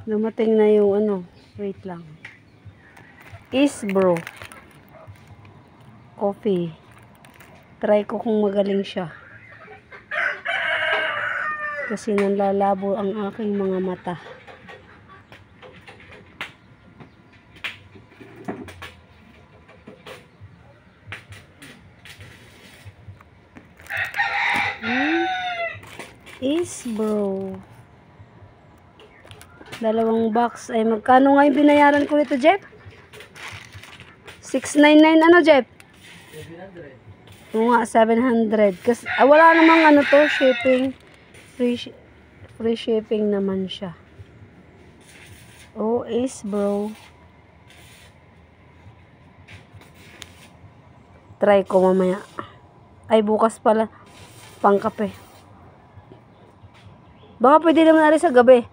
Dumating na yung ano. Wait lang. Isbro. Coffee. Try ko kung magaling siya. Kasi nanlalabo ang aking mga mata. Isbro. Dalawang box. Ay, magkano nga yung binayaran ko nito, Jeff? 699 ano, Jeff? 700. Oo nga, 700. Kasi, wala namang ano to, shipping. Free shipping naman siya. Oh, Isbro. Try ko mamaya. Ay, bukas pala. Pangkape. Baka pwede naman na rin sa gabi.